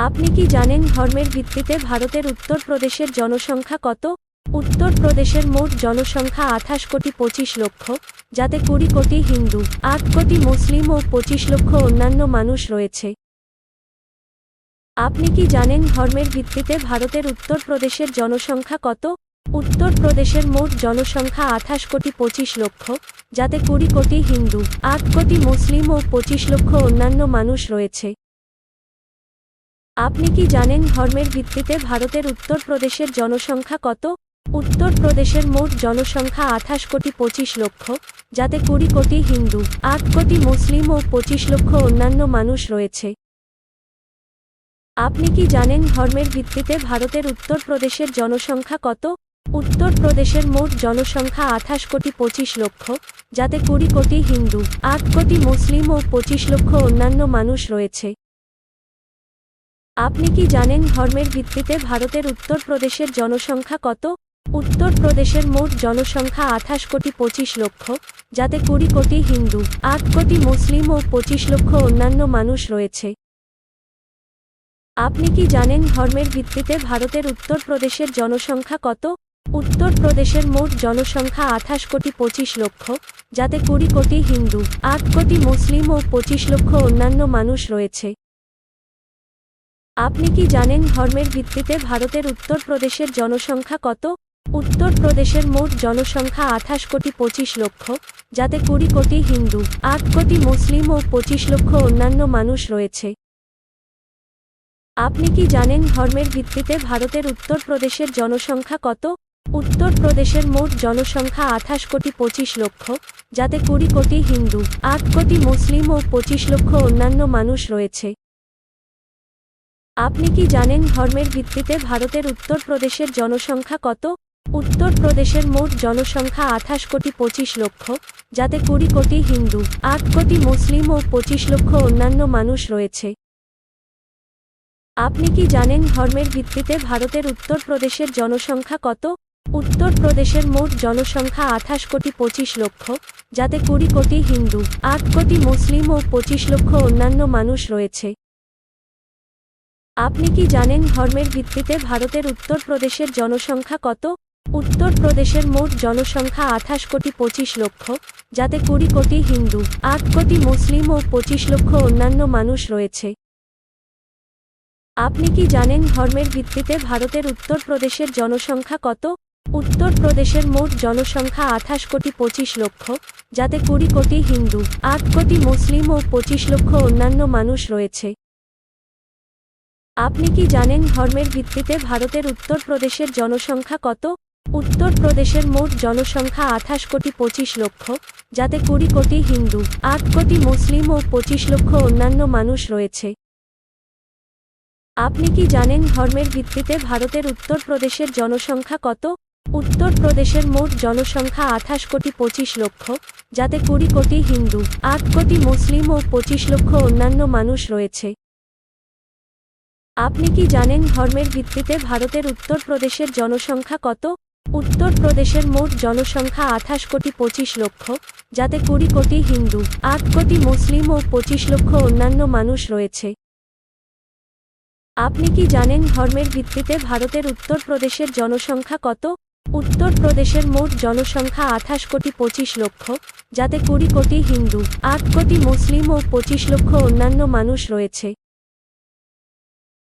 আপনি কি জানেন ধর্মের ভিত্তিতে ভারতের উত্তরপ্রদেশের জনসংখ্যা কত? উত্তরপ্রদেশের মোট জনসংখ্যা 28 কোটি 25 লক্ষ, যাতে 20 কোটি হিন্দু, 8 কোটি মুসলিম ও 25 লক্ষ অন্যান্য মানুষ রয়েছে। আপনি কি জানেন ধর্মের ভিত্তিতে ভারতের উত্তরপ্রদেশের জনসংখ্যা কত? উত্তরপ্রদেশের মোট জনসংখ্যা 28 কোটি 25 লক্ষ, যাতে 20 কোটি হিন্দু, 8 কোটি মুসলিম ও 25 লক্ষ অন্যান্য মানুষ রয়েছে। আপনি কি জানেন ধর্মের ভিত্তিতে ভারতের উত্তরপ্রদেশের জনসংখ্যা কত? উত্তরপ্রদেশের মোট জনসংখ্যা 28 কোটি 25 লক্ষ, যাতে 20 কোটি হিন্দু, 8 কোটি মুসলিম ও 25 লক্ষ অন্যান্য মানুষ রয়েছে। আপনি কি জানেন ধর্মের ভিত্তিতে ভারতের উত্তরপ্রদেশের জনসংখ্যা কত? উত্তরপ্রদেশের মোট জনসংখ্যা 28 কোটি 25 লক্ষ, যাতে 20 কোটি হিন্দু, 8 কোটি মুসলিম ও 25 লক্ষ অন্যান্য মানুষ রয়েছে। আপনি কি জানেন ধর্মের ভিত্তিতে ভারতের উত্তরপ্রদেশের জনসংখ্যা কত? উত্তরপ্রদেশের মোট জনসংখ্যা 28 কোটি 25 লক্ষ, যাতে 20 কোটি হিন্দু, 8 কোটি মুসলিম ও 25 লক্ষ অন্যান্য মানুষ রয়েছে। আপনি কি জানেন ধর্মের ভিত্তিতে ভারতের উত্তরপ্রদেশের জনসংখ্যা কত? উত্তরপ্রদেশের মোট জনসংখ্যা 28 কোটি 25 লক্ষ, যাতে 20 কোটি হিন্দু, 8 কোটি মুসলিম ও 25 লক্ষ অন্যান্য মানুষ রয়েছে। আপনি কি জানেন ধর্মের ভিত্তিতে ভারতের উত্তরপ্রদেশের জনসংখ্যা কত? উত্তরপ্রদেশের মোট জনসংখ্যা 28 কোটি 25 লক্ষ, যাতে 20 কোটি হিন্দু, 8 কোটি মুসলিম ও 25 লক্ষ অন্যান্য মানুষ রয়েছে। আপনি কি জানেন ধর্মের ভিত্তিতে ভারতের উত্তরপ্রদেশের জনসংখ্যা কত? উত্তরপ্রদেশের মোট জনসংখ্যা 28 কোটি 25 লক্ষ, যাতে 20 কোটি হিন্দু, 8 কোটি মুসলিম ও 25 লক্ষ অন্যান্য মানুষ রয়েছে। আপনি কি জানেন ধর্মের ভিত্তিতে ভারতের উত্তরপ্রদেশের জনসংখ্যা কত? উত্তরপ্রদেশের মোট জনসংখ্যা 28 কোটি 25 লক্ষ, যাতে 20 কোটি হিন্দু, 8 কোটি মুসলিম ও 25 লক্ষ অন্যান্য মানুষ রয়েছে। আপনি কি জানেন ধর্মের ভিত্তিতে ভারতের উত্তরপ্রদেশের জনসংখ্যা কত? উত্তরপ্রদেশের মোট জনসংখ্যা 28 কোটি 25 লক্ষ, যাতে 20 কোটি হিন্দু, 8 কোটি মুসলিম ও 25 লক্ষ অন্যান্য মানুষ রয়েছে। আপনি কি জানেন ধর্মের ভিত্তিতে ভারতের উত্তরপ্রদেশের জনসংখ্যা কত? উত্তরপ্রদেশের মোট জনসংখ্যা 28 কোটি 25 লক্ষ, যাতে 20 কোটি হিন্দু, 8 কোটি মুসলিম ও 25 লক্ষ অন্যান্য মানুষ রয়েছে। আপনি কি জানেন ধর্মের ভিত্তিতে ভারতের উত্তরপ্রদেশের জনসংখ্যা কত? উত্তরপ্রদেশের মোট জনসংখ্যা 28 কোটি 25 লক্ষ, যাতে 20 কোটি হিন্দু, 8 কোটি মুসলিম ও 25 লক্ষ অন্যান্য মানুষ রয়েছে। আপনি কি জানেন ধর্মের ভিত্তিতে ভারতের উত্তরপ্রদেশের জনসংখ্যা কত? উত্তরপ্রদেশের মোট জনসংখ্যা 28 কোটি 25 লক্ষ, যাতে 20 কোটি হিন্দু, 8 কোটি মুসলিম ও 25 লক্ষ অন্যান্য মানুষ রয়েছে। আপনি কি জানেন ধর্মের ভিত্তিতে ভারতের উত্তরপ্রদেশের জনসংখ্যা কত? উত্তরপ্রদেশের মোট জনসংখ্যা 28 কোটি 25 লক্ষ, যাতে 20 কোটি হিন্দু, 8 কোটি মুসলিম ও 25 লক্ষ অন্যান্য মানুষ রয়েছে। আপনি কি জানেন ধর্মের ভিত্তিতে ভারতের উত্তরপ্রদেশের জনসংখ্যা কত? উত্তরপ্রদেশের মোট জনসংখ্যা 28 কোটি 25 লক্ষ, যাতে 20 কোটি হিন্দু, 8 কোটি মুসলিম ও 25 লক্ষ অন্যান্য মানুষ রয়েছে। আপনি কি জানেন ধর্মের ভিত্তিতে ভারতের উত্তরপ্রদেশের জনসংখ্যা কত? উত্তরপ্রদেশের মোট জনসংখ্যা 28 কোটি 25 লক্ষ, যাতে 20 কোটি হিন্দু, 8 কোটি মুসলিম ও 25 লক্ষ অন্যান্য মানুষ রয়েছে।